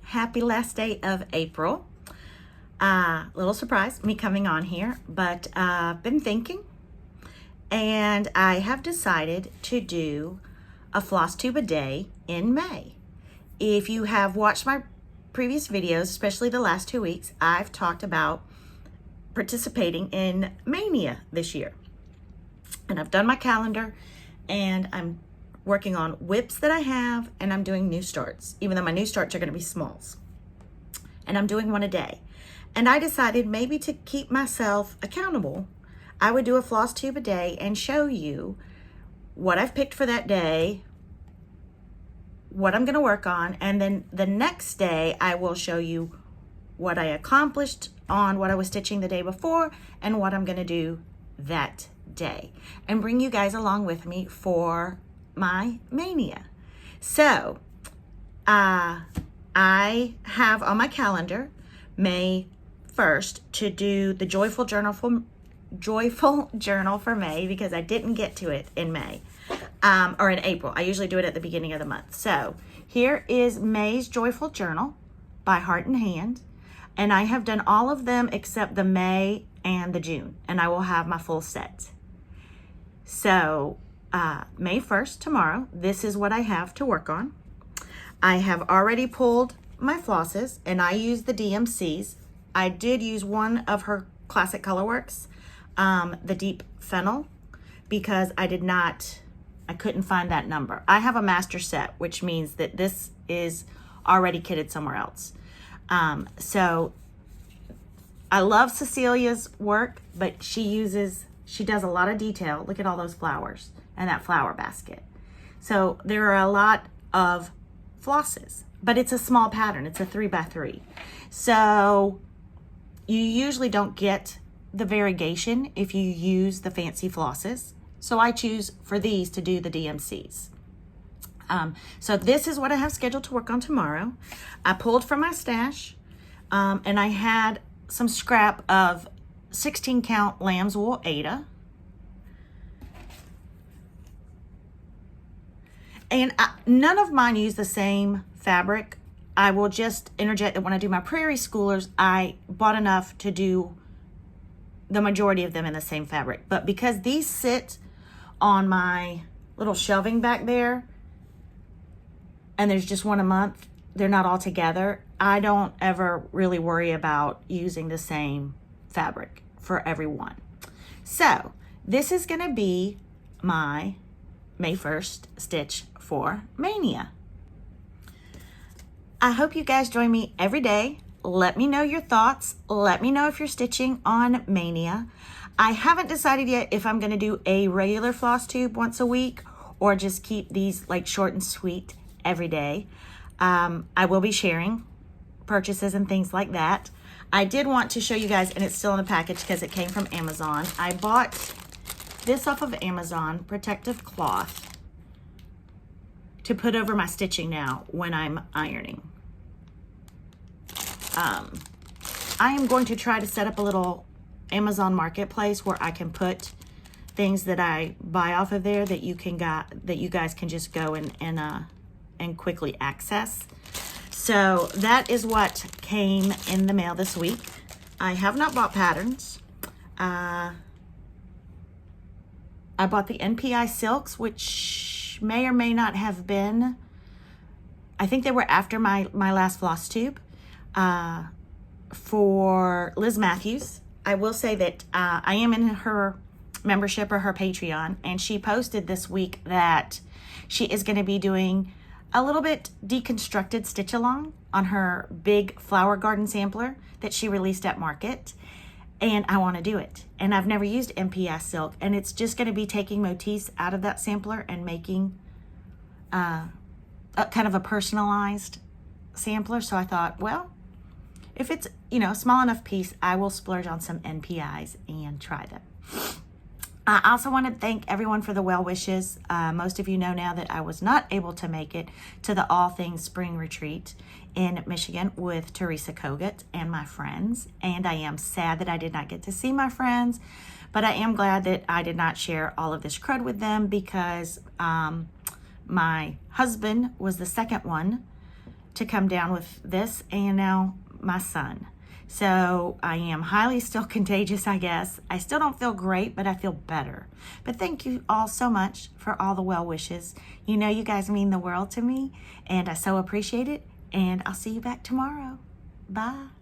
Happy last day of April. Little surprise, me coming on here, but been thinking, and I have decided to do a Flosstube a day in May. If you have watched my previous videos, especially the last 2 weeks, I've talked about participating in Mania this year. And I've done my calendar, and I'm working on whips that I have, and I'm doing new starts, even though my new starts are going to be smalls. And I'm doing one a day. And I decided maybe to keep myself accountable, I would do a Flosstube a day and show you what I've picked for that day, what I'm going to work on, and then the next day I will show you what I accomplished on what I was stitching the day before and what I'm going to do that day, and bring you guys along with me for my Mania. So I have on my calendar May 1st to do the joyful journal for May, because I didn't get to it in May or in April. I usually do it at the beginning of the month. So here is May's joyful journal by Heart and Hand, and I have done all of them except the May and the June, and I will have my full set. So May 1st, tomorrow, this is what I have to work on. I have already pulled my flosses, and I use the DMCs. I did use one of her Classic Colorworks, the Deep Fennel, because I couldn't find that number. I have a master set, which means that this is already kitted somewhere else. So I love Cecilia's work, but she does a lot of detail. Look at all those flowers and that flower basket. So there are a lot of flosses, but it's a small pattern. It's a 3x3. So you usually don't get the variegation if you use the fancy flosses. So I choose for these to do the DMCs. So this is what I have scheduled to work on tomorrow. I pulled from my stash, and I had some scrap of 16 count lamb's wool Aida. And none of mine use the same fabric. I will just interject that when I do my Prairie Schoolers, I bought enough to do the majority of them in the same fabric. But because these sit on my little shelving back there, and there's just one a month, they're not all together, I don't ever really worry about using the same fabric for every one. So this is going to be my May 1st stitch for Mania. I hope you guys join me every day. Let me know your thoughts. Let me know if you're stitching on Mania. I haven't decided yet if I'm going to do a regular Flosstube once a week or just keep these like short and sweet every day. I will be sharing purchases and things like that. I did want to show you guys, and it's still in the package because it came from Amazon. I bought this off of Amazon, protective cloth, to put over my stitching now when I'm ironing. I am going to try to set up a little Amazon marketplace where I can put things that I buy off of there that you guys can just go and quickly access. So that is what came in the mail this week. I have not bought patterns. I bought the NPI silks, which may or may not have been, I think they were after my last Flosstube, for Liz Matthews. I will say that I am in her membership or her Patreon, and she posted this week that she is going to be doing a little bit deconstructed stitch along on her big flower garden sampler that she released at market, and I want to do it. And I've never used NPI silk, and it's just going to be taking motifs out of that sampler and making a kind of a personalized sampler. So I thought, well, if it's, a small enough piece, I will splurge on some NPIs and try them. I also want to thank everyone for the well wishes. Most of you know now that I was not able to make it to the All Things Spring Retreat in Michigan with Teresa Kogut and my friends. And I am sad that I did not get to see my friends, but I am glad that I did not share all of this crud with them, because my husband was the second one to come down with this and now my son. So I am highly still contagious, I guess. I still don't feel great, but I feel better. But thank you all so much for all the well wishes. You know, you guys mean the world to me, and I so appreciate it. And I'll see you back tomorrow. Bye.